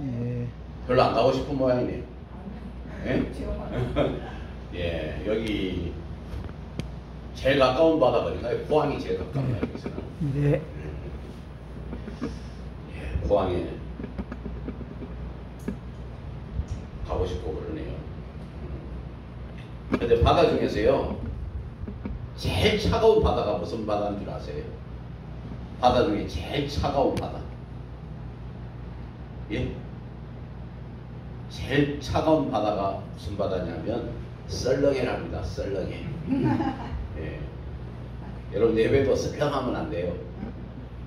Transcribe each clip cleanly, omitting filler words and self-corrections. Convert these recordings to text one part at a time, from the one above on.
예. 별로 안 가고 싶은 모양이네요. 예? 예, 여기 제일 가까운 바다가 어딘가요? 포항이 제일 가까워요, 여기서는. 네. 예, 포항에 가고 싶고 그러네요. 근데 바다 중에서요, 제일 차가운 바다가 무슨 바다인 줄 아세요? 바다 중에 제일 차가운 바다. 예? 제일 차가운 바다가 무슨 바다냐면 썰렁해랍니다. 썰렁해. 예. 여러분 예배도 썰렁하면 안 돼요.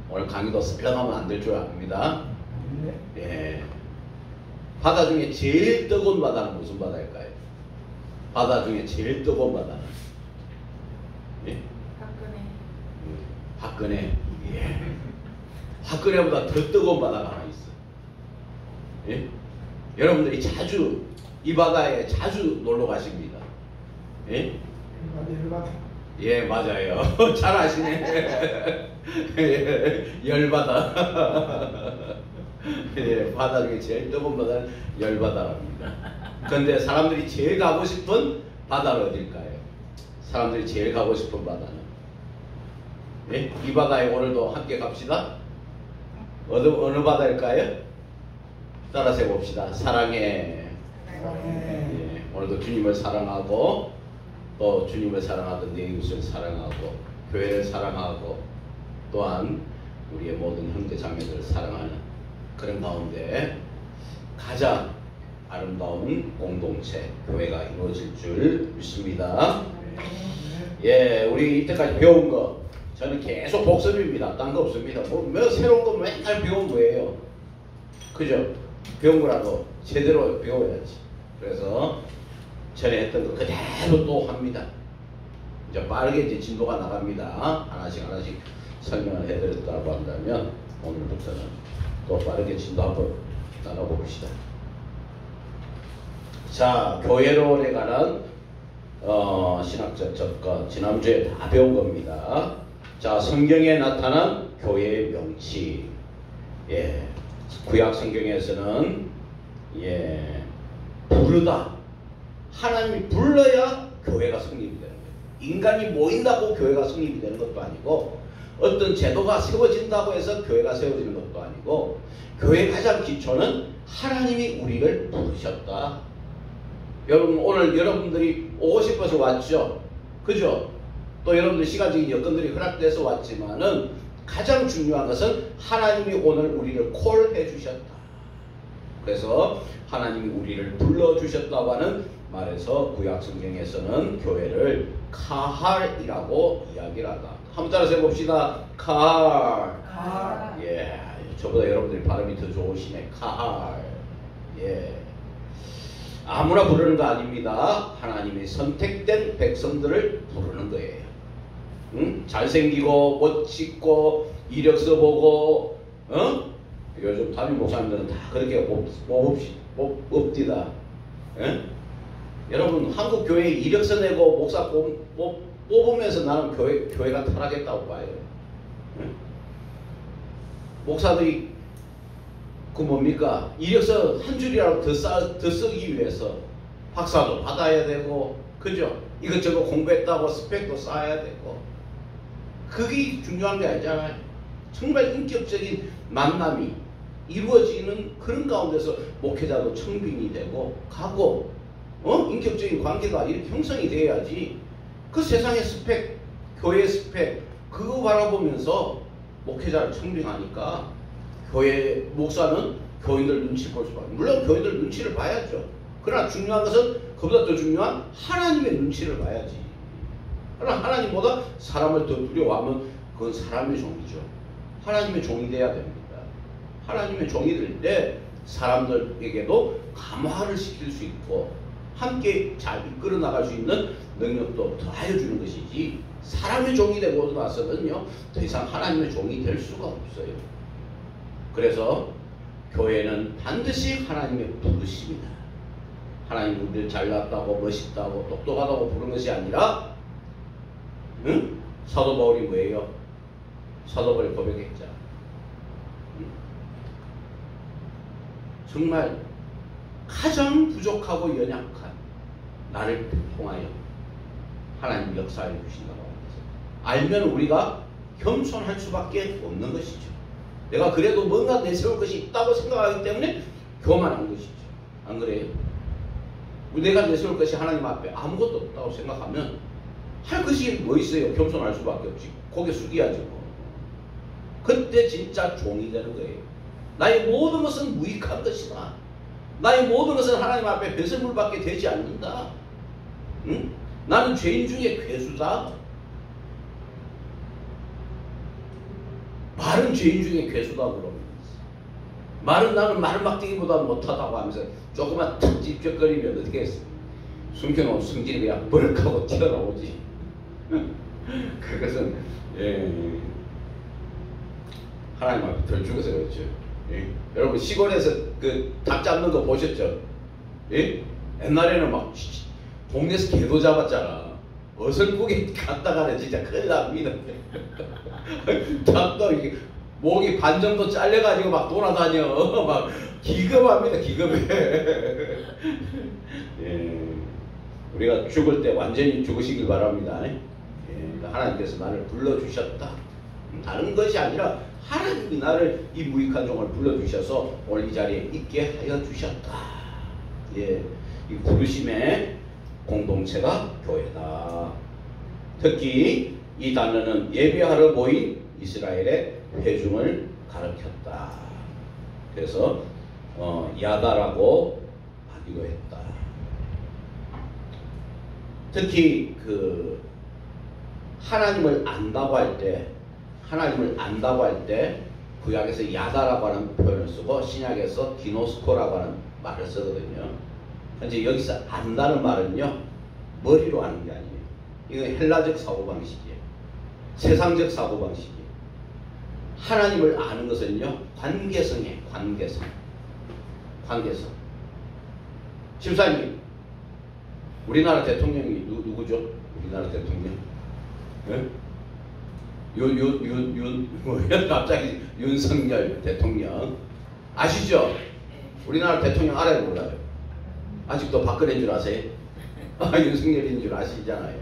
오늘 강의도 썰렁하면 안 될 줄 압니다. 예. 바다 중에 제일 뜨거운 바다는 무슨 바다일까요? 바다 중에 제일 뜨거운 바다는? 예? 박근혜. 예. 박근혜보다 더 뜨거운 바다가 하나 있어. 예? 여러분들이 자주 이 바다에 자주 놀러 가십니다. 예? 예, 맞아요. 잘 아시네. 예, 열바다. 예, 바다 중에 제일 뜨거운 바다는 열바다랍니다. 그런데 사람들이 제일 가고 싶은 바다는 어딜까요? 사람들이 제일 가고 싶은 바다는? 예? 이 바다에 오늘도 함께 갑시다. 어느 바다일까요? 따라서 해봅시다. 사랑해. 예, 오늘도 주님을 사랑하고 또 주님을 사랑하던 내 이웃을 사랑하고 교회를 사랑하고 또한 우리의 모든 형제 자매들을 사랑하는 그런 가운데 가장 아름다운 공동체 교회가 이루어질 줄 믿습니다. 예, 우리 이때까지 배운 거 저는 계속 복습입니다. 딴 거 없습니다. 뭐 새로운 거 맨날 배운 거예요. 그죠? 배운 거라도 제대로 배워야지. 그래서 전에 했던 거 그대로 또 합니다. 이제 빠르게 이제 진도가 나갑니다. 하나씩 설명을 해드렸다고 한다면 오늘부터는 또 빠르게 진도 한번 나가봅시다. 자, 교회론에 관한 신학적 접근 지난주에 다 배운 겁니다. 자, 성경에 나타난 교회의 명치. 예, 구약 성경에서는 예, 부르다. 하나님이 불러야 교회가 성립이 되는 거예요. 인간이 모인다고 교회가 성립이 되는 것도 아니고 어떤 제도가 세워진다고 해서 교회가 세워지는 것도 아니고 교회의 가장 기초는 하나님이 우리를 부르셨다. 여러분 오늘 여러분들이 오고 싶어서 왔죠. 그죠? 또 여러분들 시간적인 여건들이 허락돼서 왔지만은 가장 중요한 것은 하나님이 오늘 우리를 콜해 주셨다. 그래서 하나님이 우리를 불러주셨다고 하는 말에서 구약 성경에서는 교회를 카할이라고 이야기를 한다. 한번 따라서 해봅시다. 카할. 예, 저보다 여러분들이 발음이 더 좋으시네. 카할. 예, 아무나 부르는 거 아닙니다. 하나님의 선택된 백성들을 부르는 거예요. 응? 잘생기고 멋지고 이력서 보고 요즘 담임 목사님들은 다 그렇게 뽑디다. 여러분 한국 교회 이력서 내고 목사 뽑으면서 나는 교회가 타락했다고 봐요. 목사들이 그 뭡니까? 이력서 한 줄이라도 더 쓰기 위해서 박사도 받아야 되고, 그죠? 이것저것 공부했다고 스펙도 쌓아야 되고, 그게 중요한 게 아니잖아요. 정말 인격적인 만남이 이루어지는 그런 가운데서 목회자도 청빙이 되고 가고, 인격적인 관계가 이렇게 형성이 돼야지. 그 세상의 스펙, 교회의 스펙, 그거 바라보면서 목회자를 청빙하니까 교회 목사는 교인들 눈치 볼 수밖에. 물론 교인들 눈치를 봐야죠. 그러나 중요한 것은 그보다 더 중요한 하나님의 눈치를 봐야지. 그러나 하나님보다 사람을 더 두려워하면 그건 사람의 종이죠. 하나님의 종이 돼야 됩니다. 하나님의 종이 될 때 사람들에게도 감화를 시킬 수 있고 함께 잘 이끌어 나갈 수 있는 능력도 더하여 주는 것이지, 사람의 종이 되고 나서는요 더 이상 하나님의 종이 될 수가 없어요. 그래서 교회는 반드시 하나님의 부르심이다. 하나님 우리를 잘났다고 멋있다고 똑똑하다고 부른 것이 아니라, 사도 바울이 뭐예요? 사도 바울이 고백했잖아. 정말 가장 부족하고 연약한 나를 통하여 하나님 역사해 주신다고 합니다. 알면 우리가 겸손할 수밖에 없는 것이죠. 내가 그래도 뭔가 내세울 것이 있다고 생각하기 때문에 교만한 것이죠. 안 그래요? 내가 내세울 것이 하나님 앞에 아무것도 없다고 생각하면 할 것이 뭐 있어요? 겸손할 수밖에 없지. 고개 숙여야죠. 그때 진짜 종이 되는 거예요. 나의 모든 것은 무익한 것이다. 나의 모든 것은 하나님 앞에 배설물밖에 되지 않는다. 응? 나는 죄인 중에 괴수다. 말은 죄인 중에 괴수다 그러면 말은 나는 말막대기보다 못하다고 하면서 조금만 탁 찝쩍거리면 어떻게 했어? 숨겨놓은 성질이 그냥 버럭하고 튀어나오지. 그것은 하나님 앞에 덜 죽어서 그렇죠. 여러분 시골에서 그 닭 잡는 거 보셨죠? 옛날에는 막 동네에서 개도 잡았잖아. 어설프게 갔다가는 진짜 큰일 납니다. 닭도 이게 목이 반 정도 잘려가지고 막 돌아다녀. 막 기겁합니다. 기겁해. 우리가 죽을 때 완전히 죽으시길 바랍니다. 하나님께서 나를 불러주셨다. 다른 것이 아니라 하나님이 나를 이 무익한 종을 불러주셔서 오늘 이 자리에 있게 하여 주셨다. 이 부르심의 공동체가 교회다. 특히 이 단어는 예배하러 모인 이스라엘의 회중을 가르쳤다. 그래서 야다라고 하기도 했다. 특히 그 하나님을 안다고 할 때 구약에서 야다라고 하는 표현을 쓰고 신약에서 기노스코라고 하는 말을 쓰거든요. 현재 여기서 안다는 말은요 머리로 아는 게 아니에요. 이건 헬라적 사고방식이에요. 세상적 사고방식이에요. 하나님을 아는 것은요 관계성이에요. 관계성. 집사님, 우리나라 대통령이 누구죠? 우리나라 대통령? 갑자기 윤석열 대통령 아시죠? 우리나라 대통령 알아요 몰라요? 아직도 박근혜인 줄 아세요? 윤석열인 줄 아시잖아요.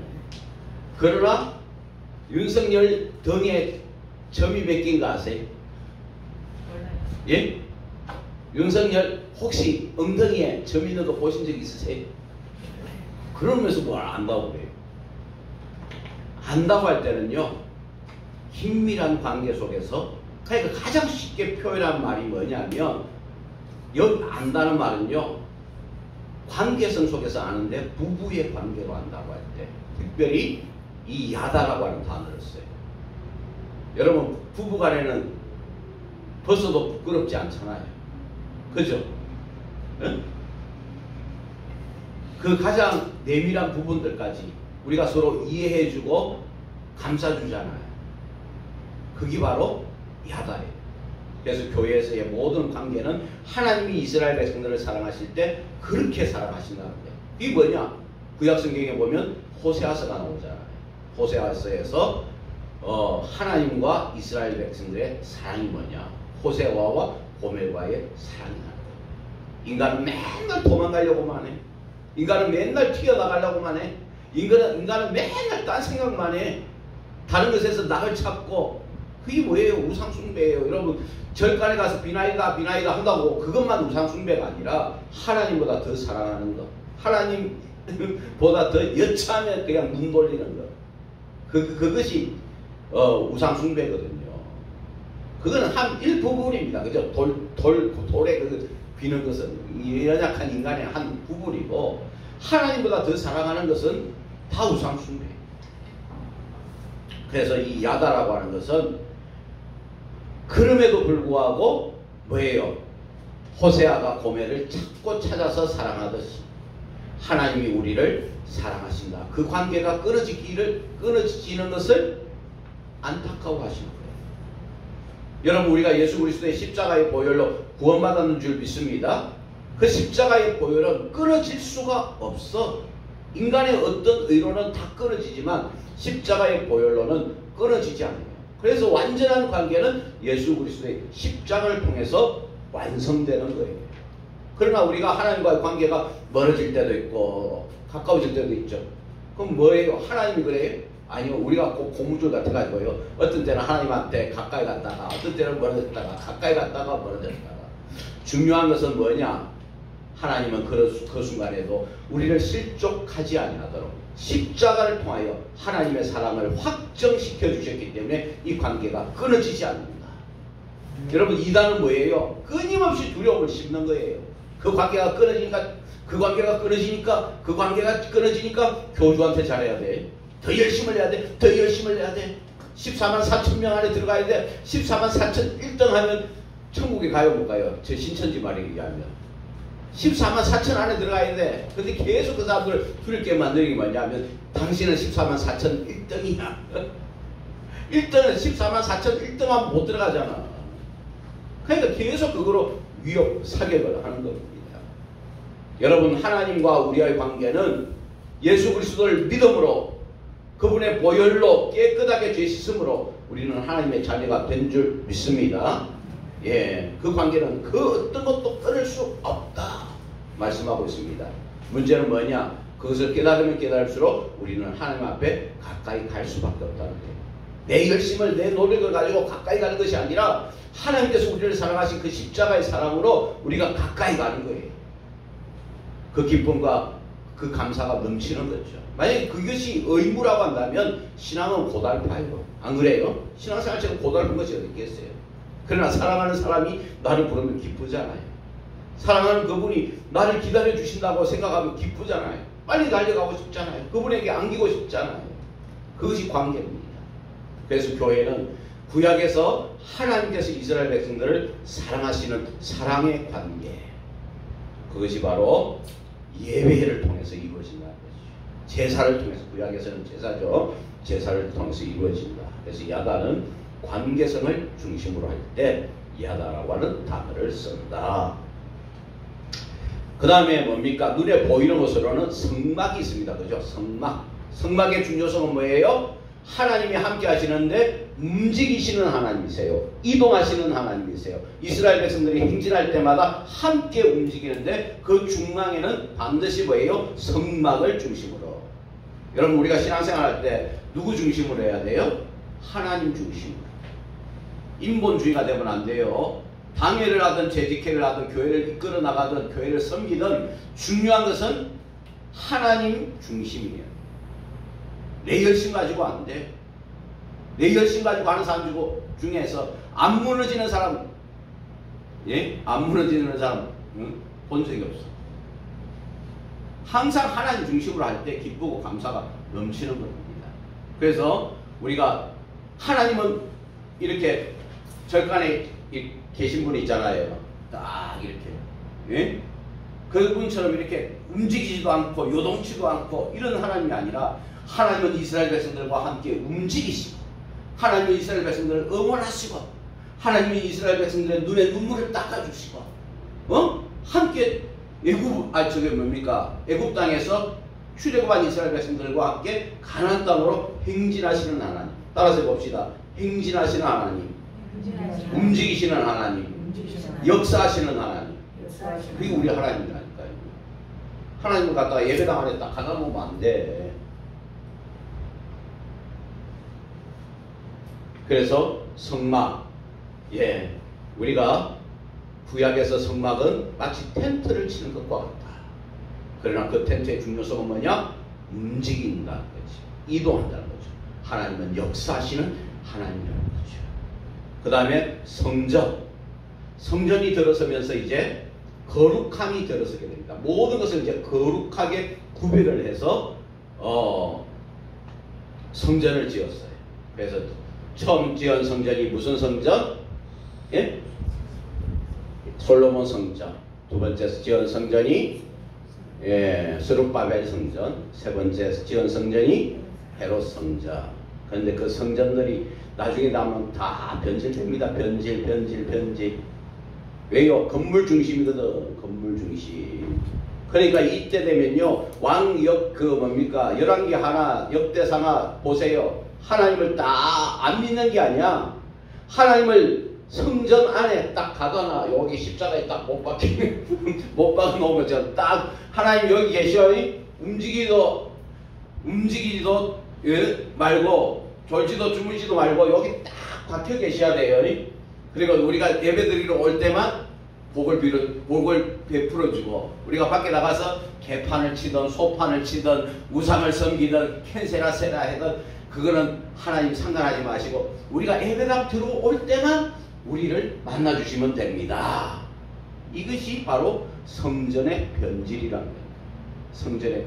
그러나 윤석열 등에 점이 몇 개인 거 아세요? 몰라요. 예? 윤석열 혹시 엉덩이에 점 있는 거 보신 적 있으세요? 그러면서 뭘 안다고 그래요? 안다고 할 때는요 긴밀한 관계 속에서 그러니까 가장 쉽게 표현한 말이 뭐냐면 여기 안다는 말은요 관계성 속에서 아는데 부부의 관계로 안다고 할 때 특별히 이 야다라고 하는 단어를 써요. 여러분 부부간에는 벌써도 부끄럽지 않잖아요. 그죠? 응? 그 가장 내밀한 부분들까지 우리가 서로 이해해주고 감싸주잖아요. 그게 바로 야다예요. 그래서 교회에서의 모든 관계는 하나님이 이스라엘 백성들을 사랑하실 때 그렇게 사랑하신다는 거예요. 이게 뭐냐? 구약성경에 보면 호세아서가 나오잖아요. 호세아서에서 하나님과 이스라엘 백성들의 사랑이 뭐냐? 호세아와 고멜과의 사랑이 나는 거예요. 인간은 맨날 도망가려고만 해. 인간은 맨날 튀어나가려고만 해. 인간은 맨날 딴 생각만 해. 다른 것에서 낙을 찾고 그게 뭐예요? 우상숭배예요. 여러분 절간에 가서 비나이다 한다고 그것만 우상숭배가 아니라 하나님보다 더 사랑하는 것, 하나님보다 더 여차하면 그냥 눈 돌리는 것, 그것이 우상숭배거든요. 그거는 한 일부분입니다. 그죠? 돌에 그 비는 것은 연약한 인간의 한 부분이고 하나님보다 더 사랑하는 것은 다 우상숭배예요. 그래서 이 야다라고 하는 것은 그럼에도 불구하고 뭐예요? 호세아가 고멜을 찾고 찾아서 사랑하듯이 하나님이 우리를 사랑하신다. 그 관계가 끊어지는 것을 안타까워하시는 거예요. 여러분 우리가 예수 그리스도의 십자가의 보혈로 구원받았는 줄 믿습니다. 그 십자가의 보혈은 끊어질 수가 없어. 인간의 어떤 의로는 다 끊어지지만 십자가의 보혈로는 끊어지지 않아요. 그래서 완전한 관계는 예수 그리스도의 십자가를 통해서 완성되는 거예요. 그러나 우리가 하나님과의 관계가 멀어질 때도 있고 가까워질 때도 있죠. 그럼 뭐예요? 하나님이 그래요? 아니요. 우리가 꼭 고무줄 같아가지고요. 어떤 때는 하나님한테 가까이 갔다가 어떤 때는 멀어졌다가 가까이 갔다가 멀어졌다가. 중요한 것은 뭐냐? 하나님은 그 순간에도 우리를 실족하지 아니하도록 십자가를 통하여 하나님의 사랑을 확정시켜 주셨기 때문에 이 관계가 끊어지지 않는다. 여러분, 이단은 뭐예요? 끊임없이 두려움을 심는 거예요. 그 관계가 끊어지니까 교주한테 잘해야 돼. 더 열심히 해야 돼. 더 열심히 해야 돼. 14만 4천 명 안에 들어가야 돼. 14만 4천 1등 하면 천국에 가요 못 가요? 제 신천지 말에 얘기하면 14만 4천 안에 들어가야 돼. 근데 계속 그 사람들을 두렵게 만드는 게 뭐냐면 당신은 14만 4천 1등이야. 1등은 14만 4천 1등 하면 못 들어가잖아. 그러니까 계속 그거로 위협, 사격을 하는 겁니다. 여러분, 하나님과 우리의 관계는 예수 그리스도를 믿음으로 그분의 보혈로 깨끗하게 죄 씻음으로 우리는 하나님의 자녀가 된 줄 믿습니다. 예, 그 관계는 그 어떤 것도 끊을 수 없다 말씀하고 있습니다. 문제는 뭐냐? 그것을 깨달으면 깨달을수록 우리는 하나님 앞에 가까이 갈 수밖에 없다는 거예요. 내 열심을, 내 노력을 가지고 가까이 가는 것이 아니라 하나님께서 우리를 사랑하신 그 십자가의 사랑으로 우리가 가까이 가는 거예요. 그 기쁨과 그 감사가 넘치는 거죠. 만약에 그것이 의무라고 한다면 신앙은 고달파요. 안 그래요? 신앙생활처럼 고달픈 것이 어디 있겠어요? 그러나 사랑하는 사람이 나를 부르면 기쁘잖아요. 사랑하는 그분이 나를 기다려 주신다고 생각하면 기쁘잖아요. 빨리 달려가고 싶잖아요. 그분에게 안기고 싶잖아요. 그것이 관계입니다. 그래서 교회는 구약에서 하나님께서 이스라엘 백성들을 사랑하시는 사랑의 관계, 그것이 바로 예배를 통해서 이루어진다는 거죠. 제사를 통해서, 구약에서는 제사죠. 제사를 통해서 이루어진다. 그래서 야다는 관계성을 중심으로 할 때 야다라고 하는 단어를 쓴다. 그 다음에 뭡니까? 눈에 보이는 것으로는 성막이 있습니다. 그죠? 성막. 성막의 중요성은 뭐예요? 하나님이 함께 하시는데 움직이시는 하나님이세요. 이동하시는 하나님이세요. 이스라엘 백성들이 행진할 때마다 함께 움직이는데 그 중앙에는 반드시 뭐예요? 성막을 중심으로. 여러분, 우리가 신앙생활 할 때 누구 중심으로 해야 돼요? 하나님 중심으로. 인본주의가 되면 안 돼요. 당회를 하든 재직회를 하든 교회를 이끌어 나가든 교회를 섬기든 중요한 것은 하나님 중심이에요. 내 열심 가지고 안 돼. 내 열심 가지고 하는 사람 중에서 안 무너지는 사람, 예? 안 무너지는 사람, 본 적이 없어. 항상 하나님 중심으로 할 때 기쁘고 감사가 넘치는 겁니다. 그래서 우리가 하나님은 이렇게 절간에 계신 분이 있잖아요. 딱 이렇게, 예? 그분처럼 이렇게 움직이지도 않고 요동치도 않고 이런 하나님이 아니라 하나님은 이스라엘 백성들과 함께 움직이시고 하나님은 이스라엘 백성들을 응원하시고 하나님이 이스라엘 백성들의 눈에 눈물을 닦아주시고 함께 애굽 땅에서 출애굽한 이스라엘 백성들과 함께 가나안 땅으로 행진하시는 하나님. 따라서 봅시다. 행진하시는 하나님, 움직이시는 하나님, 역사하시는 하나님. 그게 우리 하나님이라니까요. 하나님을 갖다가 예배당 안에 딱 가다 놓으면 안 돼. 그래서 성막, 예, 우리가 구약에서 성막은 마치 텐트를 치는 것과 같다. 그러나 그 텐트의 중요성은 뭐냐? 움직인다는 거지. 이동한다는 거죠. 하나님은 역사하시는 하나님이라는 거죠. 그 다음에 성전. 성전이 들어서면서 이제 거룩함이 들어서게 됩니다. 모든 것을 이제 거룩하게 구별을 해서 성전을 지었어요. 그래서 처음 지은 성전이 무슨 성전? 예? 솔로몬 성전. 두 번째 지은 성전이 스룹바벨 성전. 세 번째 지은 성전이 헤롯 성전. 그런데 그 성전들이 나중에 나오면 다 변질됩니다. 변질. 왜요? 건물 중심이거든. 건물 중심. 그러니까 이때 되면요, 열왕기 하나, 역대상하 보세요. 하나님을 다 안 믿는 게 아니야. 하나님을 성전 안에 딱 가거나 여기 십자가에 딱 못 박아 놓으면 딱 하나님 여기 계셔. 움직이지도 말고 졸지도 주무지도 말고 여기 딱 박혀 계셔야 돼요. 그리고 우리가 예배드리러 올 때만 복을 베풀어주고, 우리가 밖에 나가서 개판을 치든 소판을 치든 우상을 섬기든 캔세라세라 하든 그거는 하나님 상관하지 마시고 우리가 예배당 들어올 때만 우리를 만나주시면 됩니다. 이것이 바로 성전의 변질이라는 겁니다. 성전의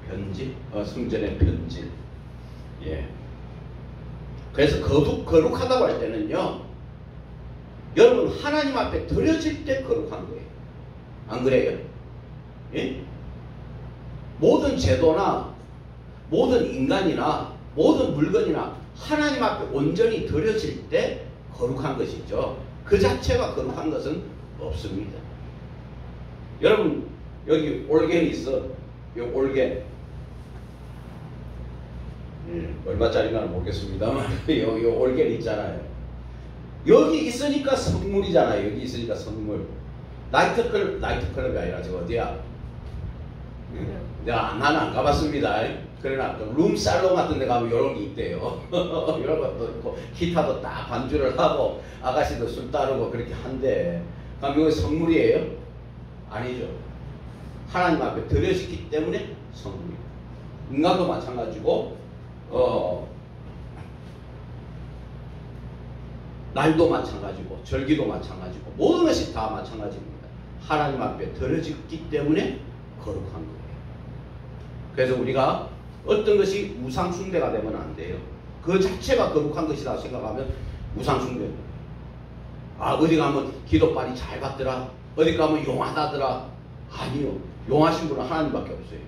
변질, 성전의 변질. 예. 그래서 거룩하다고 할 때는요, 여러분 하나님 앞에 드려질 때 거룩한 거예요. 안 그래요? 예? 모든 제도나 모든 인간이나 모든 물건이나 하나님 앞에 온전히 드려질 때 거룩한 것이죠. 그 자체가 거룩한 것은 없습니다. 여러분 여기 올겐이 있어. 이 올겐 얼마짜리인가는 모르겠습니다만 여기 올겐 있잖아요. 여기 있으니까 선물이잖아요. 여기 있으니까 선물. 나이트클럽이 아니라 저 어디야? 나는 안 가봤습니다. 그러나 룸살롱 같은 데 가면 이런 게 있대요. 이런 것도 있고 기타도 딱 반주를 하고 아가씨도 술 따르고 그렇게 한데, 그럼 이거 선물이에요? 아니죠. 하나님 앞에 드려지기 때문에 선물이에요. 인간도 마찬가지고 날도 마찬가지고 절기도 마찬가지고 모든 것이 다 마찬가지입니다. 하나님 앞에 드려지기 때문에 거룩한 거예요. 그래서 우리가 어떤 것이 우상숭배가 되면 안 돼요. 그 자체가 거룩한 것이다 생각하면 우상숭배입니다. 어디 가면 기도빨이 잘 받더라, 어디 가면 용하다더라. 아니요. 용하신 분은 하나님밖에 없어요.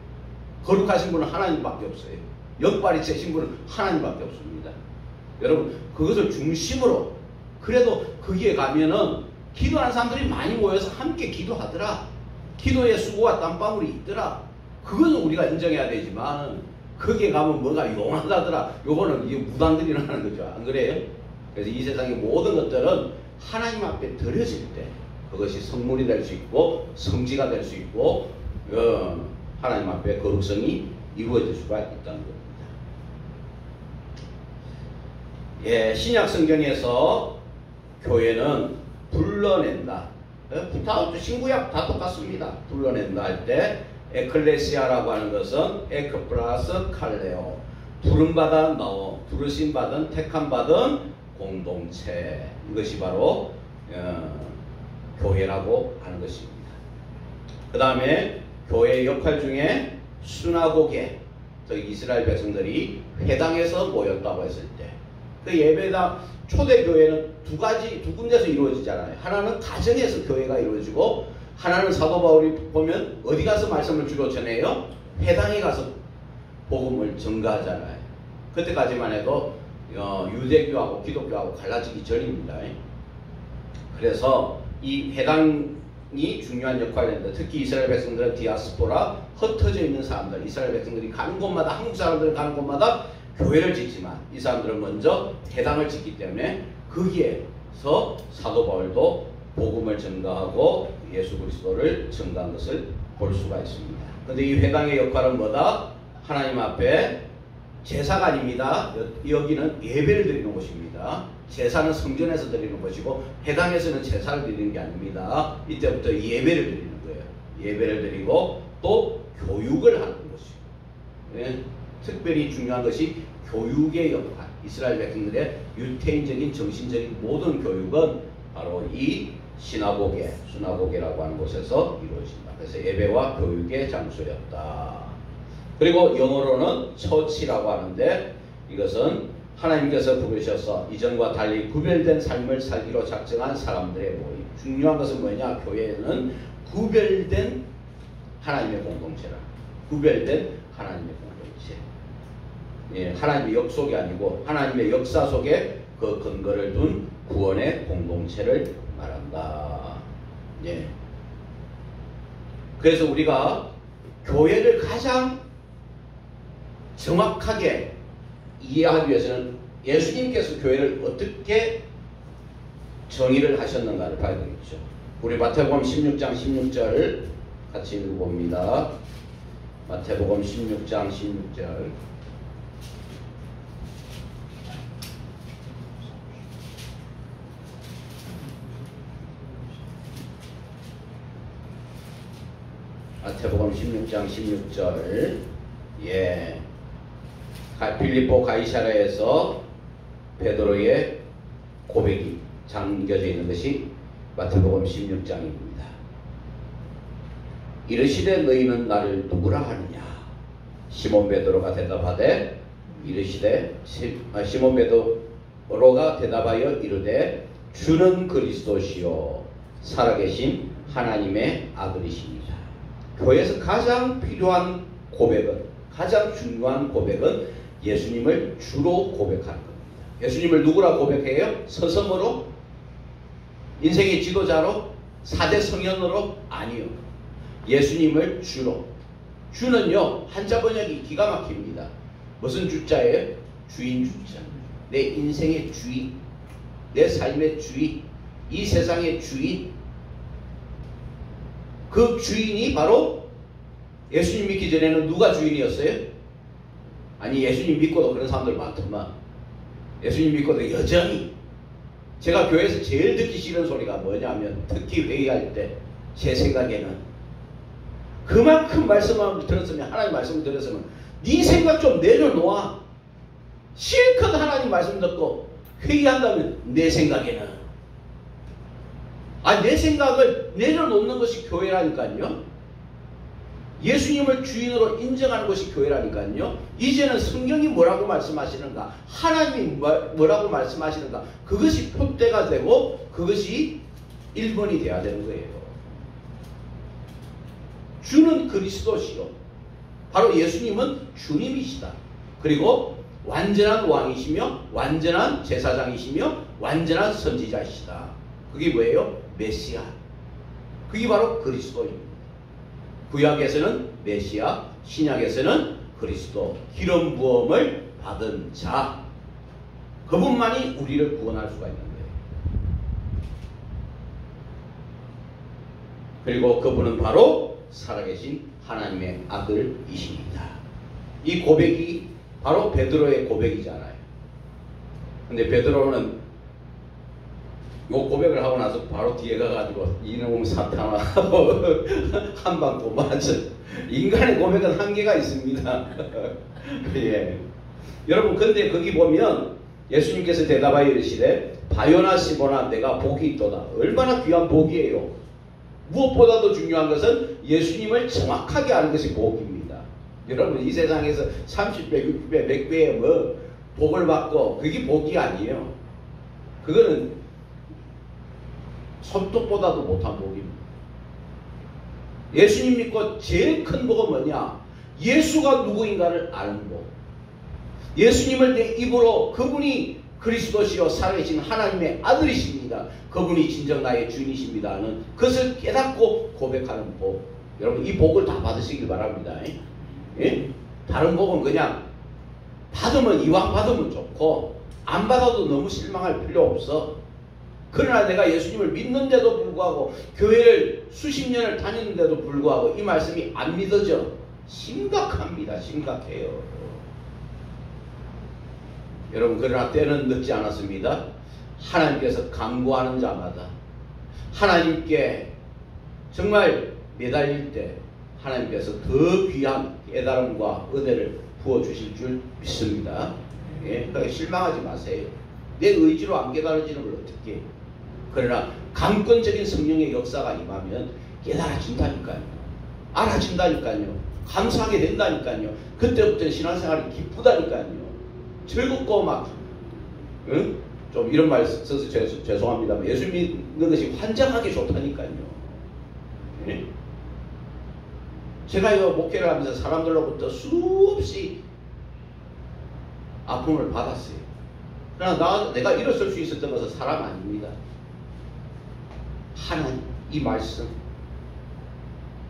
거룩하신 분은 하나님밖에 없어요. 역발이 세신 분은 하나님밖에 없습니다. 여러분 그것을 중심으로, 그래도 거기에 가면은 기도하는 사람들이 많이 모여서 함께 기도하더라, 기도에 수고와 땀방울이 있더라, 그거는 우리가 인정해야 되지만 거기에 가면 뭐가 용하다더라, 요거는 이게 무당들이 하는 거죠. 안 그래요? 그래서 이 세상의 모든 것들은 하나님 앞에 드려질 때 그것이 선물이 될 수 있고 성지가 될 수 있고 하나님 앞에 거룩성이 이루어질 수가 있다는 겁니다. 예, 신약 성경에서 교회는 불러낸다. 신구약 다 똑같습니다. 불러낸다 할 때 에클레시아라고 하는 것은 에크 플러스 칼레오, 부름받아 넣어, 부르심받은 택함받은 공동체, 이것이 바로 교회라고 하는 것입니다. 그 다음에 교회의 역할 중에 수나고게, 저희 이스라엘 백성들이 회당에서 모였다고 했을 때, 그 예배당 초대교회는 두 군데서 이루어지잖아요. 하나는 가정에서 교회가 이루어지고, 하나는 사도 바울이 보면 어디 가서 말씀을 주로 전해요? 회당에 가서 복음을 전가하잖아요. 그때까지만 해도 유대교하고 기독교하고 갈라지기 전입니다. 그래서 이 회당이 중요한 역할을 했는데, 특히 이스라엘 백성들은 디아스포라, 흩어져 있는 사람들, 이스라엘 백성들이 가는 곳마다, 한국 사람들은 가는 곳마다 교회를 짓지만 이 사람들은 먼저 회당을 짓기 때문에 거기에서 사도 바울도 복음을 전가하고 예수 그리스도를 전가한 것을 볼 수가 있습니다. 그런데 이 회당의 역할은 뭐다? 하나님 앞에 제사가 아닙니다. 여기는 예배를 드리는 곳입니다. 제사는 성전에서 드리는 것이고 회당에서는 제사를 드리는 게 아닙니다. 이때부터 예배를 드리는 거예요. 예배를 드리고 또 교육을 하는 것이고, 예? 특별히 중요한 것이 교육의 역할. 이스라엘 백성들의 유태인적인 정신적인 모든 교육은 바로 이 수나고게라고 하는 곳에서 이루어진다. 그래서 예배와 교육의 장소였다. 그리고 영어로는 처치라고 하는데, 이것은 하나님께서 부르셔서 이전과 달리 구별된 삶을 살기로 작정한 사람들의 모임. 중요한 것은 뭐냐? 교회는 구별된 하나님의 공동체라. 구별된 하나님의 공동체. 예, 하나님의 역속이 아니고 하나님의 역사 속에 그 근거를 둔 구원의 공동체를 말한다. 예. 그래서 우리가 교회를 가장 정확하게 이해하기 위해서는 예수님께서 교회를 어떻게 정의를 하셨는가를 봐야 되겠죠. 우리 마태복음 16장 16절 같이 읽어봅니다. 마태복음 16장 16절. 마태복음 16장 16절. 예. 빌립보 가이사랴에서 베드로의 고백이 잠겨져 있는 것이 마태복음 16장입니다. 이르시되 너희는 나를 누구라 하느냐? 시몬 베드로가 대답하되 이르시되 시몬 베드로가 대답하여 이르되 주는 그리스도시요 살아계신 하나님의 아들이십니다. 교회에서 가장 필요한 고백은, 가장 중요한 고백은 예수님을 주로 고백하는 겁니다. 예수님을 누구라 고백해요? 서성으로? 인생의 지도자로? 4대 성현으로? 아니요. 예수님을 주로. 주는요, 한자 번역이 기가 막힙니다. 무슨 주자예요? 주인 주자. 내 인생의 주인, 내 삶의 주인, 이 세상의 주인. 그 주인이 바로 예수님 믿기 전에는 누가 주인이었어요? 아니, 예수님 믿고도 그런 사람들 많더만. 예수님 믿고도 여전히. 제가 교회에서 제일 듣기 싫은 소리가 뭐냐면, 특히 회의할 때 제 생각에는 그만큼 말씀을 들었으면, 하나님 말씀을 들었으면 네 생각 좀 내려놓아. 실컷 하나님 말씀 듣고 회의한다면 내 생각에는. 내 생각을 내려놓는 것이 교회라니까요. 예수님을 주인으로 인정하는 것이 교회라니까요. 이제는 성경이 뭐라고 말씀하시는가, 하나님이 뭐라고 말씀하시는가, 그것이 표대가 되고 그것이 1번이 돼야 되는 거예요. 주는 그리스도시요, 바로 예수님은 주님이시다. 그리고 완전한 왕이시며 완전한 제사장이시며 완전한 선지자이시다. 그게 뭐예요? 메시아. 그게 바로 그리스도입니다. 구약에서는 메시아, 신약에서는 그리스도, 기름 부음을 받은 자, 그분만이 우리를 구원할 수가 있는 거예요. 그리고 그분은 바로 살아계신 하나님의 아들이십니다. 이 고백이 바로 베드로의 고백이잖아요. 근데 베드로는 이 고백을 하고 나서 바로 뒤에 가가지고 이놈 사탄아 한 방 또 맞아. 인간의 고백은 한계가 있습니다. 예. 여러분, 근데 거기 보면 예수님께서 대답하여 이르시되 바요나 시모나 내가 복이 있도다. 얼마나 귀한 복이에요. 무엇보다도 중요한 것은 예수님을 정확하게 아는 것이 복입니다. 여러분, 이 세상에서 30배, 60배, 100배의 뭐 복을 받고 그게 복이 아니에요. 그거는 손톱보다도 못한 복입니다. 예수님 믿고 제일 큰 복은 뭐냐? 예수가 누구인가를 아는 복. 예수님을 내 입으로 그분이 그리스도시요 살아계신 하나님의 아들이십니다. 그분이 진정 나의 주인이십니다는 그것을 깨닫고 고백하는 복. 여러분, 이 복을 다 받으시길 바랍니다. 예? 다른 복은 그냥 받으면 이왕 받으면 좋고 안 받아도 너무 실망할 필요 없어. 그러나 내가 예수님을 믿는데도 불구하고 교회를 수십 년을 다녔는데도 불구하고 이 말씀이 안 믿어져. 심각합니다. 심각해요. 여러분, 그러나 때는 늦지 않았습니다. 하나님께서 강구하는 자마다 하나님께 정말 매달릴 때 하나님께서 더 귀한 깨달음과 은혜를 부어주실 줄 믿습니다. 예? 그러니까 실망하지 마세요. 내 의지로 안 깨달아지는 걸 어떻게 해요? 그러나 강권적인 성령의 역사가 임하면 깨달아진다니까요. 알아진다니까요. 감사하게 된다니까요. 그때부터 신앙생활이 기쁘다니까요. 즐겁고 막 좀 이런 말 써서 죄송합니다만 예수 믿는 것이 환장하게 좋다니까요. 예? 제가 목회를 하면서 사람들로부터 수없이 아픔을 받았어요. 그러나 내가 일어설 수 있었던 것은 사람 아닙니다. 하나님, 이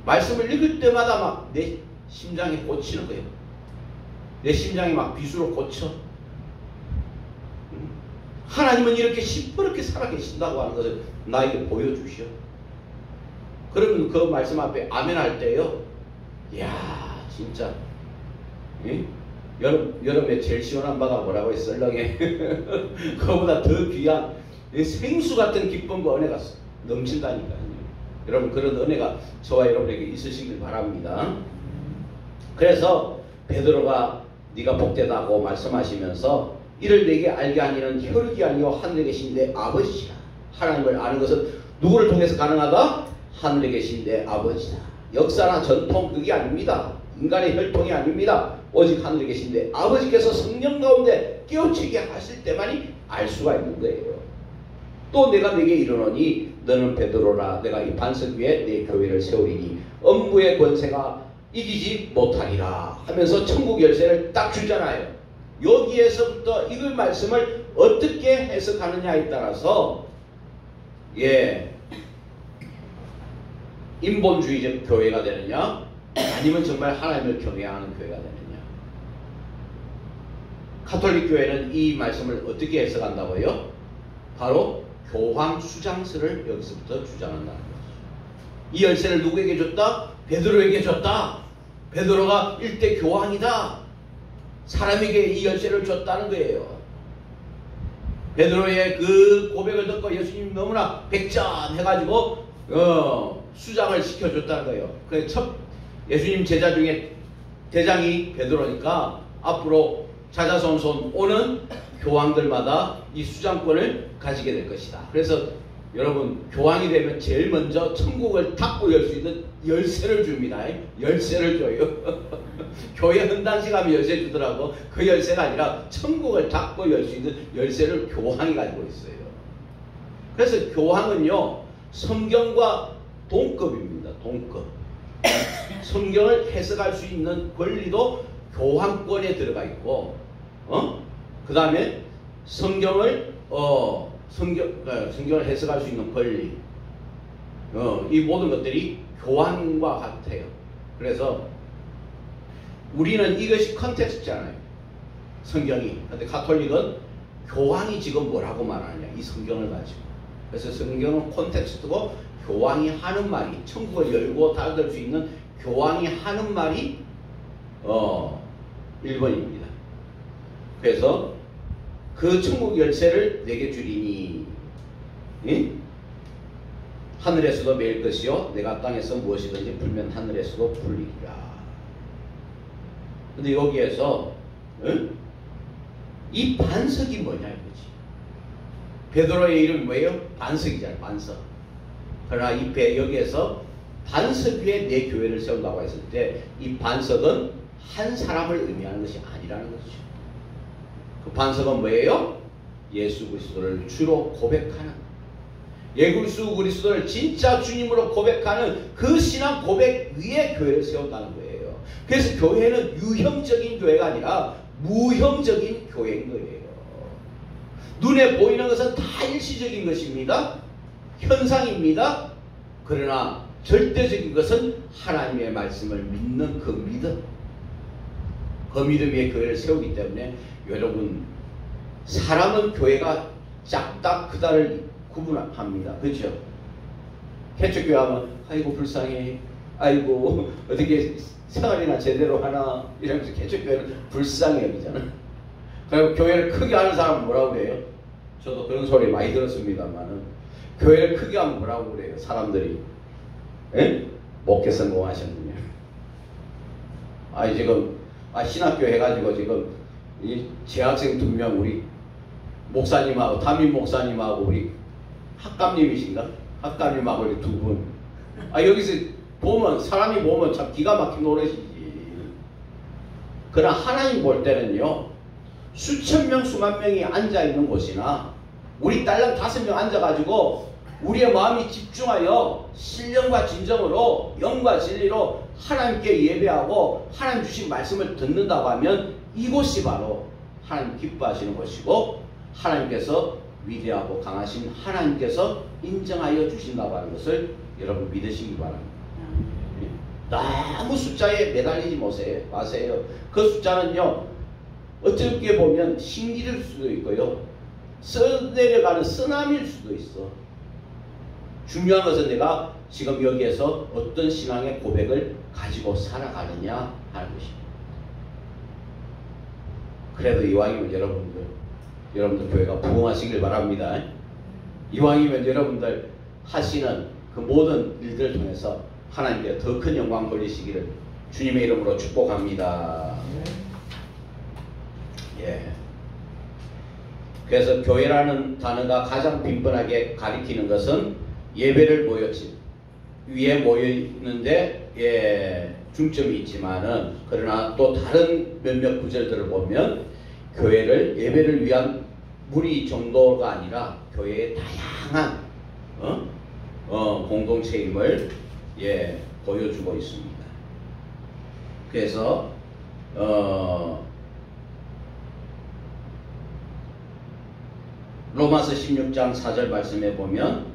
말씀을 읽을 때마다 막 내 심장이 꽂히는 거예요. 내 심장이 막 비수로 꽂혀. 하나님은 이렇게 시퍼렇게 살아계신다고 하는 것을 나에게 보여주시오. 그러면 그 말씀 앞에 아멘 할 때요, 이야 진짜 여름에 제일 시원한 바다 뭐라고 했어? 썰렁해. 그거보다 더 귀한 생수 같은 기쁨과 은혜가 넘친다니까요. 여러분 그런 은혜가 저와 여러분에게 있으시길 바랍니다. 그래서 베드로가 네가 복되다고 말씀하시면서 이를 내게 알게 하니는 혈육이 아니요 하늘에 계신 내 아버지시라. 하나님을 아는 것은 누구를 통해서 가능하다? 하늘에 계신 내 아버지다. 역사나 전통 그게 아닙니다. 인간의 혈통이 아닙니다. 오직 하늘에 계신 내 아버지께서 성령 가운데 깨우치게 하실 때만이 알 수가 있는 거예요. 또 내가 네게 이르노니 너는 베드로라. 내가 이 반석 위에 내 교회를 세우리니 음부의 권세가 이기지 못하리라 하면서 천국 열쇠를 딱 주잖아요. 여기에서부터 이걸 말씀을 어떻게 해석하느냐에 따라서 인본주의적 교회가 되느냐 아니면 정말 하나님을 경외하는 교회가 되느냐. 가톨릭 교회는 이 말씀을 어떻게 해석한다고요? 바로 교황 수장설을 여기서부터 주장한다는 거죠. 이 열쇠를 누구에게 줬다? 베드로에게 줬다. 베드로가 일대 교황이다. 사람에게 이 열쇠를 줬다는 거예요. 베드로의 그 고백을 듣고 예수님이 너무나 백전해가지고 수장을 시켜줬다는 거예요. 그래서 첫 예수님 제자 중에 대장이 베드로니까 앞으로 자자손손 오는 교황들마다 이 수장권을 가지게 될 것이다. 그래서 여러분 교황이 되면 제일 먼저 천국을 닫고 열 수 있는 열쇠를 줍니다. 열쇠를 줘요. 교회 헌당식 하면 열쇠 주더라고. 그 열쇠가 아니라 천국을 닫고 열 수 있는 열쇠를 교황이 가지고 있어요. 그래서 교황은요 성경과 동급입니다. 동급. 성경을 해석할 수 있는 권리도 교황권에 들어가 있고 그 다음에 성경을 해석할 수 있는 권리 이 모든 것들이 교황과 같아요. 그래서 우리는 이것이 컨텍스트잖아요. 성경이. 근데 가톨릭은 교황이 지금 뭐라고 말하냐 이 성경을 가지고. 그래서 성경은 콘텍스트고 교황이 하는 말이 천국을 열고 닫을 수 있는 교황이 하는 말이 1번입니다. 그래서 그 천국 열쇠를 내게 주리니 하늘에서도 매일 것이요 내가 땅에서 무엇이든지 풀면 하늘에서도 풀리리라. 근데 여기에서 이 반석이 뭐냐 이거지. 베드로의 이름이 뭐예요? 반석이잖아요. 반석. 그러나 여기에서 반석 위에 내 교회를 세운다고 했을 때 이 반석은 한 사람을 의미하는 것이 아니라는 것이죠. 그 반석은 뭐예요? 예수 그리스도를 주로 고백하는 예수 그리스도를 진짜 주님으로 고백하는 그 신앙 고백 위에 교회를 세운다는 거예요. 그래서 교회는 유형적인 교회가 아니라 무형적인 교회인 거예요. 눈에 보이는 것은 다 일시적인 것입니다. 현상입니다. 그러나 절대적인 것은 하나님의 말씀을 믿는 그 믿음. 그 믿음 위에 교회를 세우기 때문에 여러분 사람은 교회가 작다 크다를 구분합니다. 그렇죠? 개척교회 하면 아이고 불쌍해. 아이고 어떻게 생활이나 제대로 하나 이러면서 개척교회는 불쌍해 여기잖아. 그리고 교회를 크게 하는 사람은 뭐라고 그래요? 저도 그런 소리 많이 들었습니다만은 교회를 크게 하면 뭐라고 그래요? 사람들이 목회 성공하셨느냐. 지금 신학교 해가지고 지금 이 재학생 2명 우리 목사님하고 담임 목사님하고 우리 학감님이신가? 학감님하고 우리 2분. 여기서 보면 사람이 보면 참 기가 막힌 노릇이지. 그러나 하나님 볼 때는요 수천 명 수만 명이 앉아 있는 곳이나 우리 딸랑 5명 앉아가지고 우리의 마음이 집중하여 신령과 진정으로 영과 진리로 하나님께 예배하고 하나님 주신 말씀을 듣는다고 하면 이곳이 바로 하나님 기뻐하시는 곳이고 하나님께서 위대하고 강하신 하나님께서 인정하여 주신다고 하는 것을 여러분 믿으시기 바랍니다. 너무 숫자에 매달리지 마세요. 그 숫자는요 어떻게 보면 신기일 수도 있고요 써내려가는 쓰나미일 수도 있어. 중요한 것은 내가 지금 여기에서 어떤 신앙의 고백을 가지고 살아가느냐 하는 것입니다. 그래도 이왕이면 여러분들 교회가 부흥하시길 바랍니다. 이왕이면 여러분들 하시는 그 모든 일들을 통해서 하나님께 더 큰 영광 돌리시기를 주님의 이름으로 축복합니다. 예. 그래서 교회라는 단어가 가장 빈번하게 가리키는 것은 예배를 모였지 위에 모여 있는데 중점이 있지만은 그러나 또 다른 몇몇 구절들을 보면 교회를 예배를 위한 무리 정도가 아니라 교회의 다양한 공동체임을 보여주고 있습니다. 그래서 로마서 16장 4절 말씀해 보면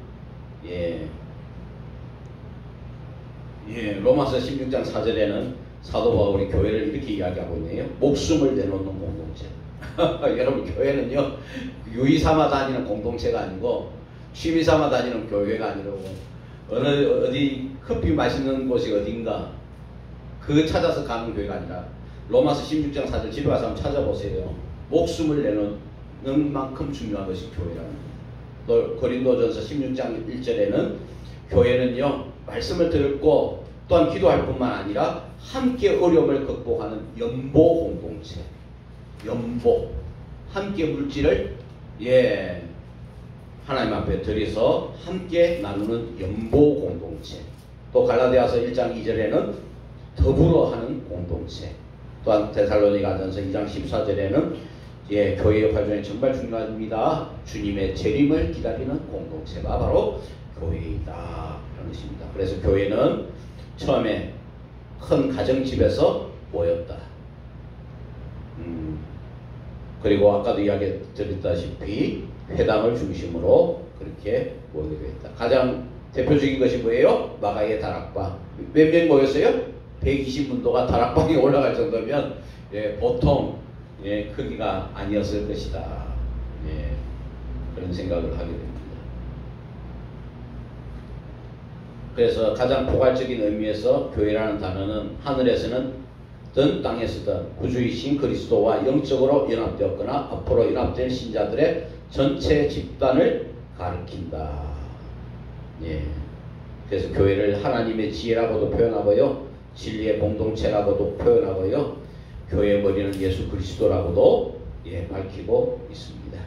로마서 16장 4절에는 사도 바울이 교회를 이렇게 이야기하고 있네요. 목숨을 내놓는 공동체. 여러분 교회는요 유의 삼아 다니는 공동체가 아니고 취미 삼아 다니는 교회가 아니라고 어디 커피 마시는 곳이 어딘가 그 찾아서 가는 교회가 아니라 로마서 16장 4절 집에 가서 한번 찾아보세요. 목숨을 내놓는 만큼 중요한 것이 교회라는 거예요. 또 고린도전서 16장 1절에는 교회는요 말씀을 듣고 또한 기도할 뿐만 아니라 함께 어려움을 극복하는 연보 공동체, 연보 함께 물질을 하나님 앞에 드려서 함께 나누는 연보 공동체. 또 갈라디아서 1장 2절에는 더불어 하는 공동체. 또한 데살로니가전서 2장 14절에는 교회의 활동이 정말 중요합니다. 주님의 재림을 기다리는 공동체가 바로 교회이다. 그런 것입니다. 그래서 교회는 처음에 큰 가정집에서 모였다. 그리고 아까도 이야기 드렸다시피 회당을 중심으로 그렇게 모이게 됐다. 가장 대표적인 것이 뭐예요? 마가의 다락방. 몇 명 모였어요? 120문도가 다락방에 올라갈 정도면 보통 크기가 아니었을 것이다. 그런 생각을 하게 됩니다. 그래서 가장 포괄적인 의미에서 교회라는 단어는 하늘에서는 든 땅에서든 구주이신 그리스도와 영적으로 연합되었거나 앞으로 연합될 신자들의 전체 집단을 가리킨다. 그래서 교회를 하나님의 지혜라고도 표현하고요, 진리의 공동체라고도 표현하고요, 교회의 머리는 예수 그리스도라고도 밝히고 있습니다.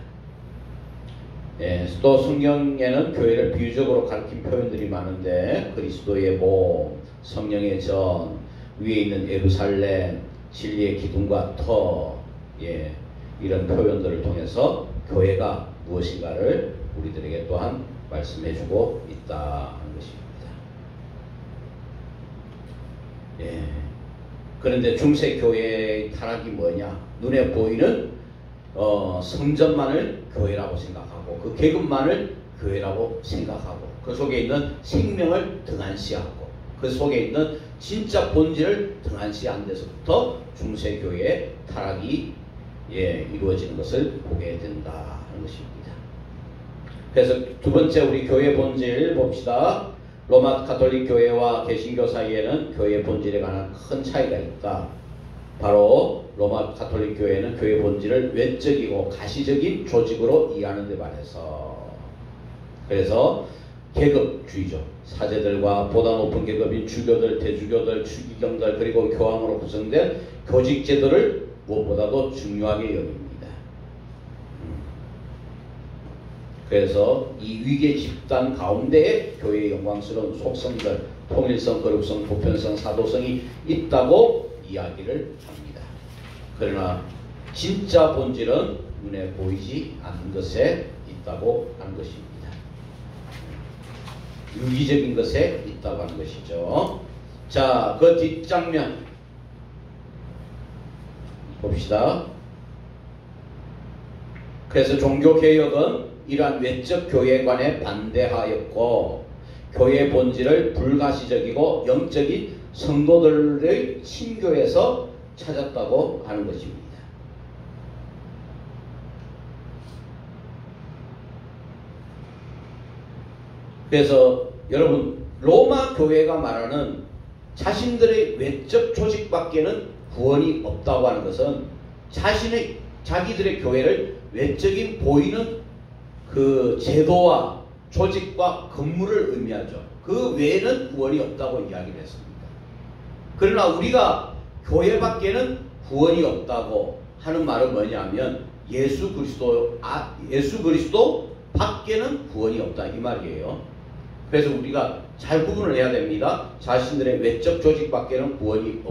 또 성경에는 교회를 비유적으로 가리킨 표현들이 많은데 그리스도의 몸, 성령의 전, 위에 있는 예루살렘, 진리의 기둥과 터, 이런 표현들을 통해서 교회가 무엇인가를 우리들에게 또한 말씀해주고 있다 하는 것입니다. 그런데 중세 교회의 타락이 뭐냐? 눈에 보이는 성전만을 교회라고 생각하고 그 계급만을 교회라고 생각하고 그 속에 있는 생명을 등한시하고 그 속에 있는 진짜 본질을 등한시한 데서부터 중세 교회의 타락이 이루어지는 것을 보게 된다 하는 것입니다. 그래서 두 번째 우리 교회 본질 봅시다. 로마 가톨릭 교회와 개신교 사이에는 교회 본질에 관한 큰 차이가 있다. 바로 로마 가톨릭 교회는 교회 본질을 외적이고 가시적인 조직으로 이해하는 데 반해서, 그래서 계급주의죠. 사제들과 보다 높은 계급인 주교들, 대주교들, 추기경들 그리고 교황으로 구성된 교직제도를 무엇보다도 중요하게 여깁니다. 그래서 이 위계 집단 가운데에 교회의 영광스러운 속성들, 통일성, 거룩성, 보편성, 사도성이 있다고 이야기를 합니다. 그러나 진짜 본질은 눈에 보이지 않는 것에 있다고 하는 것입니다. 유기적인 것에 있다고 하는 것이죠. 자, 그 뒷장면 봅시다. 그래서 종교개혁은 이러한 외적 교회관에 반대하였고 교회의 본질을 불가시적이고 영적인 성도들의 신교에서 찾았다고 하는 것입니다. 그래서 여러분 로마 교회가 말하는 자신들의 외적 조직밖에는 구원이 없다고 하는 것은 자기들의 교회를 외적인 보이는 그 제도와 조직과 건물을 의미하죠. 그 외에는 구원이 없다고 이야기를 했습니다. 그러나 우리가 교회밖에는 구원이 없다고 하는 말은 뭐냐면 예수 그리스도 밖에는 구원이 없다 이 말이에요. 그래서 우리가 잘 구분을 해야 됩니다. 자신들의 외적 조직밖에는 구원이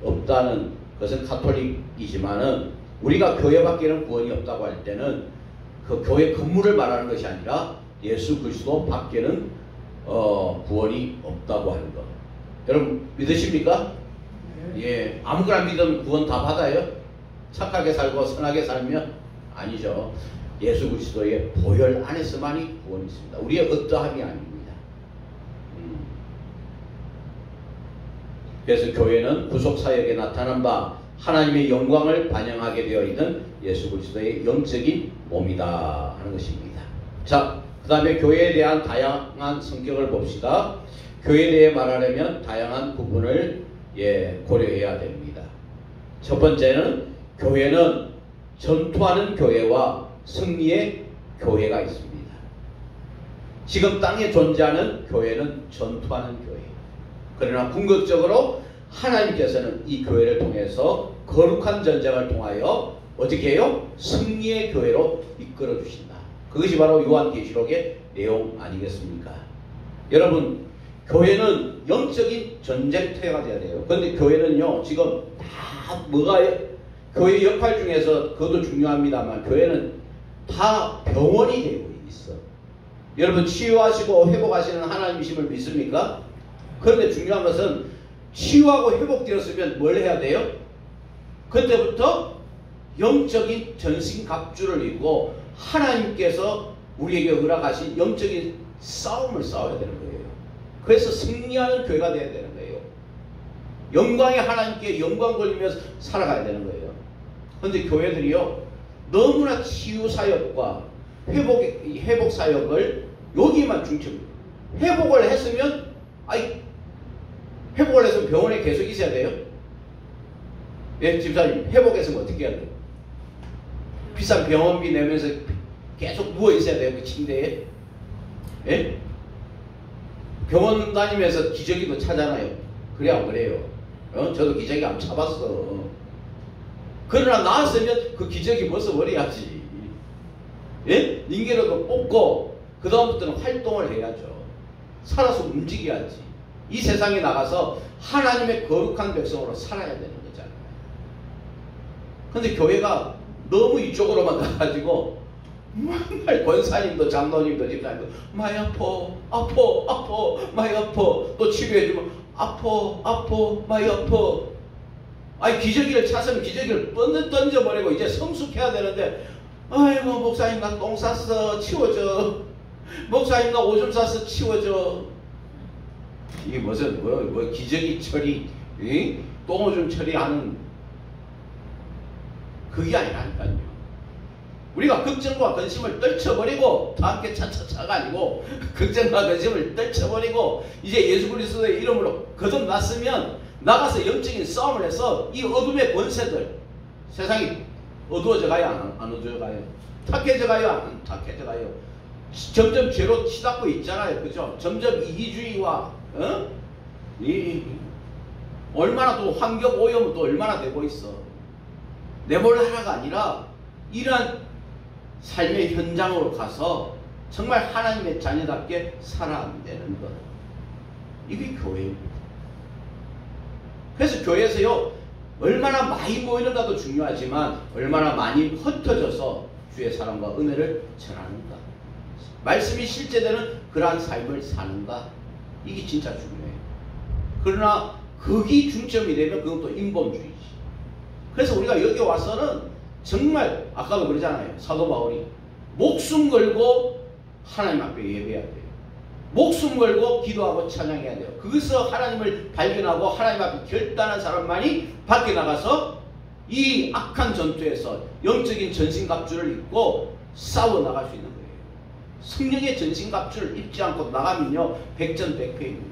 없다는 것은 카톨릭이지만은 우리가 교회밖에는 구원이 없다고 할 때는 그 교회 건물을 말하는 것이 아니라 예수 그리스도 밖에는 구원이 없다고 하는 것. 여러분 믿으십니까? 예, 아무거나 믿으면 구원 다 받아요? 착하게 살고 선하게 살면? 아니죠. 예수 그리스도의 보혈 안에서만이 구원이 있습니다. 우리의 어떠함이 아닙니다. 그래서 교회는 구속사역에 나타난 바 하나님의 영광을 반영하게 되어 있는 예수 그리스도의 영적인 몸이다 하는 것입니다. 자, 그 다음에 교회에 대한 다양한 성격을 봅시다. 교회에 대해 말하려면 다양한 부분을 고려해야 됩니다. 첫 번째는 교회는 전투하는 교회와 승리의 교회가 있습니다. 지금 땅에 존재하는 교회는 전투하는 교회. 그러나 궁극적으로 하나님께서는 이 교회를 통해서 거룩한 전쟁을 통하여 어떻게 해요? 승리의 교회로 이끌어 주신다. 그것이 바로 요한계시록의 내용 아니겠습니까? 여러분, 교회는 영적인 전쟁터가 돼야 돼요. 그런데 교회는요, 지금 다 교회 역할 중에서 그것도 중요합니다만 교회는 다 병원이 되고 있어. 여러분, 치유하시고 회복하시는 하나님이심을 믿습니까? 그런데 중요한 것은 치유하고 회복되었으면 뭘 해야 돼요? 그때부터 영적인 전신갑주를 입고 하나님께서 우리에게 허락하신 영적인 싸움을 싸워야 되는 거예요. 그래서 승리하는 교회가 되어야 되는 거예요. 영광의 하나님께 영광 돌리면서 살아가야 되는 거예요. 그런데 교회들이요, 너무나 치유 사역과 회복 사역을 여기만 중점. 회복을 했으면 회복을 해서 병원에 계속 있어야 돼요? 예, 집사님, 회복했으면 어떻게 해야 돼요? 비싼 병원비 내면서 계속 누워 있어야 돼요, 그 침대에? 예? 병원 다니면서 기저귀도 차잖아요. 그래, 안 그래요? 저도 기저귀 안 차봤어. 그러나 나왔으면 그 기저귀 벗어버려야지. 예? 링게로도 뽑고, 그다음부터는 활동을 해야죠. 살아서 움직여야지. 이 세상에 나가서 하나님의 거룩한 백성으로 살아야 되는 거잖아요. 근데 교회가 너무 이쪽으로만 가가지고 맨날 권사님도 장로님도 집사님도 많이 아파 많이 아파 또 치료해주면 아파 많이 아파. 아니 기저귀를 찾으면 기저귀를 던져버리고 이제 성숙해야 되는데 아이고 목사님 나 똥 쌌어 치워줘. 목사님 나 오줌 쌌어 치워줘. 이게 무슨 뭐 기저귀 처리, 똥 오줌 처리하는 그게 아니라니까요. 우리가 걱정과 근심을 떨쳐버리고 다 함께 차차차가 아니고 걱정과 근심을 떨쳐버리고 이제 예수 그리스도의 이름으로 거듭났으면 나가서 영적인 싸움을 해서 이 어둠의 권세들, 세상이 어두워져 가요? 안 어두워져 가요? 탁해져 가요? 안 탁해져 가요? 점점 죄로 치닫고 있잖아요. 그죠? 점점 이기주의와 얼마나 또 환경 오염은 또 얼마나 되고 있어. 내몰라라가 아니라 이러한 삶의 현장으로 가서 정말 하나님의 자녀답게 살아야 되는 것. 이게 교회입니다. 그래서 교회에서요, 얼마나 많이 모이는가도 중요하지만 얼마나 많이 흩어져서 주의 사랑과 은혜를 전하는가, 말씀이 실제되는 그러한 삶을 사는가, 이게 진짜 중요해요. 그러나 그게 중점이 되면 그건 또 인본주의지. 그래서 우리가 여기 와서는 정말 아까도 그러잖아요. 사도 바울이 목숨 걸고 하나님 앞에 예배해야 돼요. 목숨 걸고 기도하고 찬양해야 돼요. 거기서 하나님을 발견하고 하나님 앞에 결단한 사람만이 밖에 나가서 이 악한 전투에서 영적인 전신갑주를 입고 싸워 나갈 수 있는 거예요. 성령의 전신갑주를 입지 않고 나가면요 백전백패입니다.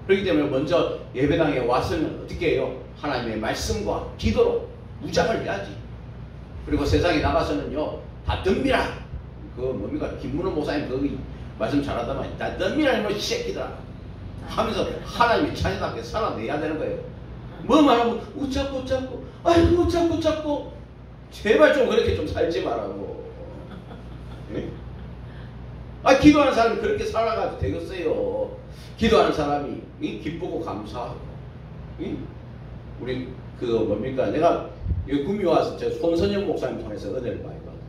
그렇기 때문에 먼저 예배당에 와서는 어떻게 해요? 하나님의 말씀과 기도로 무장을 해야지. 그리고 세상에 나가서는요 다 덤비라. 그 뭡니까 김문호 목사님 그 말씀 잘하다만 다 덤비라 이놈의 새끼들아 하면서 하나님이 자녀답게 살아내야 되는 거예요. 뭐 말하면 웃자고 아이고 웃자고 제발 좀 그렇게 좀 살지 말라고. 네? 기도하는 사람이 그렇게 살아가도 되겠어요. 기도하는 사람이 기쁘고 감사하고. 우리 그 뭡니까 내가 여기 구미 와서 저 손선영 목사님 통해서 은혜를 많이 받았어요.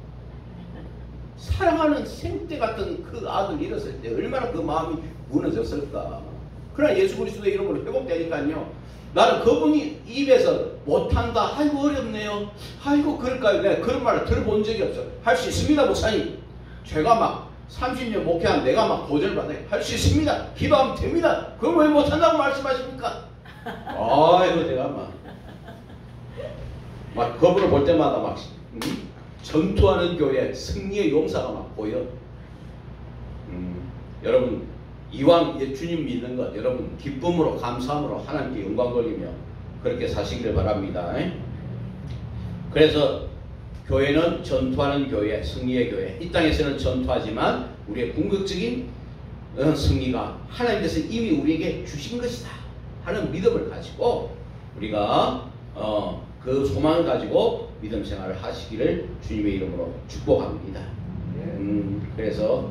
사랑하는 생떼 같은 그 아들 잃었을 때 얼마나 그 마음이 무너졌을까. 그러나 예수 그리스도의 이름으로 회복되니까요 나는 그분이 입에서 못한다 아이고 어렵네요 아이고 그럴까요. 내가 그런 말을 들어본 적이 없어. 할 수 있습니다 목사님. 제가 막 30년 목회한 내가 막 보절받아요. 할 수 있습니다. 기도하면 됩니다. 그럼 왜 못한다고 말씀하십니까? 아이고 내가 막 그분을 볼 때마다 막 전투하는 교회 승리의 용사가 막 보여. 여러분 이왕 주님 믿는 것 여러분 기쁨으로 감사함으로 하나님께 영광 돌리며 그렇게 사시기를 바랍니다. 그래서 교회는 전투하는 교회, 승리의 교회. 이 땅에서는 전투하지만 우리의 궁극적인 승리가 하나님께서 이미 우리에게 주신 것이다 하는 믿음을 가지고 우리가 그 소망을 가지고 믿음 생활을 하시기를 주님의 이름으로 축복합니다. 그래서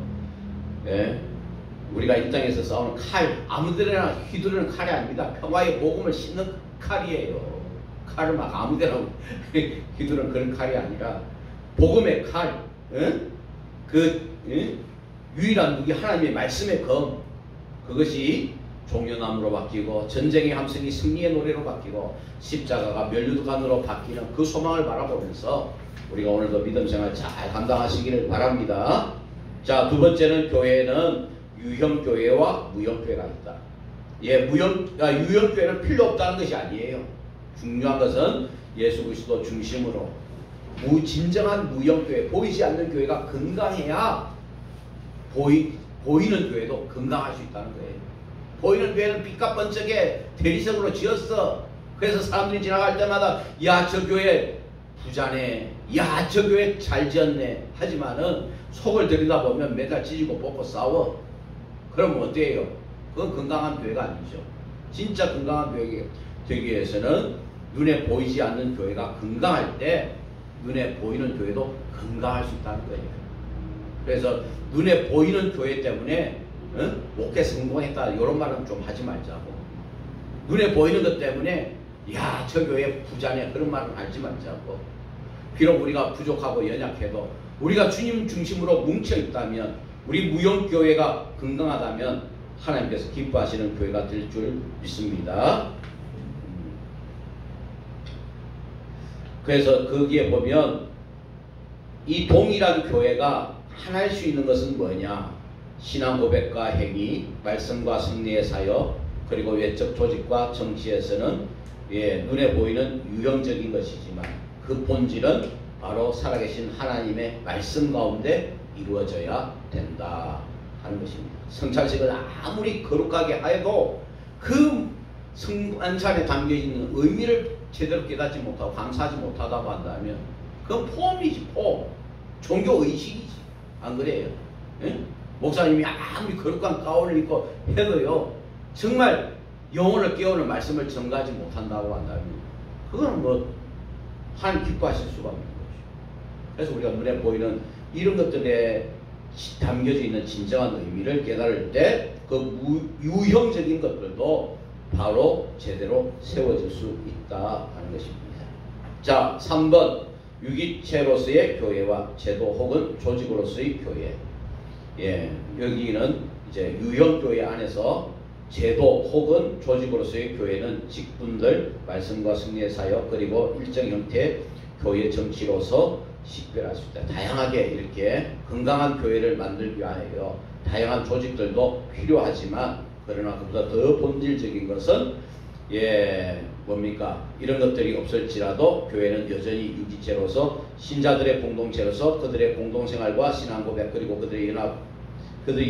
우리가 이 땅에서 싸우는 칼 아무데나 휘두르는 칼이 아닙니다. 평화의 복음을 싣는 칼이에요. 칼을 막 아무데나 휘두르는 그런 칼이 아니라 복음의 칼, 유일한 무기 하나님의 말씀의 검, 그것이 종려나무로 바뀌고 전쟁의 함성이 승리의 노래로 바뀌고 십자가가 면류관으로 바뀌는 그 소망을 바라보면서 우리가 오늘도 믿음 생활 잘 감당하시기를 바랍니다. 자, 두 번째는 교회는 유형교회와 무형교회가 있다. 유형교회는 필요 없다는 것이 아니에요. 중요한 것은 예수 그리스도 중심으로 진정한 무형교회, 보이지 않는 교회가 건강해야 보이는 교회도 건강할 수 있다는 거예요. 보이는 교회는 빛과 번쩍에 대리석으로 지었어. 그래서 사람들이 지나갈 때마다 야 저 교회 부자네, 야 저 교회 잘 지었네 하지만은 속을 들여다보면 매달 찢고 뽑고 싸워. 그러면 어때요? 그건 건강한 교회가 아니죠. 진짜 건강한 교회가 되기 위해서는 눈에 보이지 않는 교회가 건강할 때 눈에 보이는 교회도 건강할 수 있다는 거예요. 그래서 눈에 보이는 교회 때문에 목회 성공했다 이런 말은 좀 하지 말자고. 눈에 보이는 것 때문에 야 저 교회 부자네 그런 말은 하지 말자고. 비록 우리가 부족하고 연약해도 우리가 주님 중심으로 뭉쳐 있다면 우리 무형교회가 건강하다면 하나님께서 기뻐하시는 교회가 될 줄 믿습니다. 그래서 거기에 보면 이 동일한 교회가 하나일 수 있는 것은 뭐냐? 신앙 고백과 행위, 말씀과 승리의 사역, 그리고 외적 조직과 정치에서는 눈에 보이는 유형적인 것이지만 그 본질은 바로 살아계신 하나님의 말씀 가운데 이루어져야 된다 하는 것입니다. 성찬식을 아무리 거룩하게 해도 그 성찬에 담겨있는 의미를 제대로 깨닫지 못하고 감사하지 못하다고 한다면 그건 폼이지, 폼. 종교의식이지. 안 그래요? 예? 목사님이 아무리 거룩한 가운을 입고 해도요 정말 영혼을 깨우는 말씀을 전가하지 못한다고 한다면 그거는 뭐 하나님 기뻐하실 수가 없는 거죠. 그래서 우리가 눈에 보이는 이런 것들에 담겨져 있는 진정한 의미를 깨달을 때 그 유형적인 것들도 바로 제대로 세워질 수 있다 하는 것입니다. 자, 3번 유기체로서의 교회와 제도 혹은 조직으로서의 교회. 여기는 이제 유형교회 안에서 제도 혹은 조직으로서의 교회는 직분들, 말씀과 승리의 사역, 그리고 일정 형태의 교회 정치로서 식별할 수 있다. 다양하게 이렇게 건강한 교회를 만들기 위하여 다양한 조직들도 필요하지만 그러나 그보다 더 본질적인 것은 뭡니까? 이런 것들이 없을지라도 교회는 여전히 유기체로서 신자들의 공동체로서 그들의 공동생활과 신앙 고백 그리고 그들이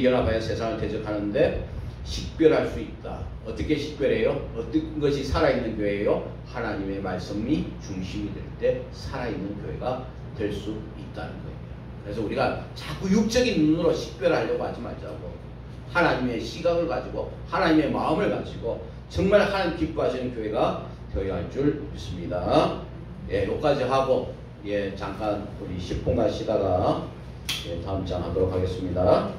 연합하여 세상을 대적하는데 식별할 수 있다. 어떻게 식별해요? 어떤 것이 살아있는 교회예요? 하나님의 말씀이 중심이 될 때 살아있는 교회가 될 수 있다는 거예요. 그래서 우리가 자꾸 육적인 눈으로 식별하려고 하지 말자고, 하나님의 시각을 가지고 하나님의 마음을 가지고 정말 하나님 기뻐하시는 교회가 되어야 할 줄 믿습니다. 여기까지 하고 잠깐 우리 10분간 쉬다가 다음 장 하도록 하겠습니다.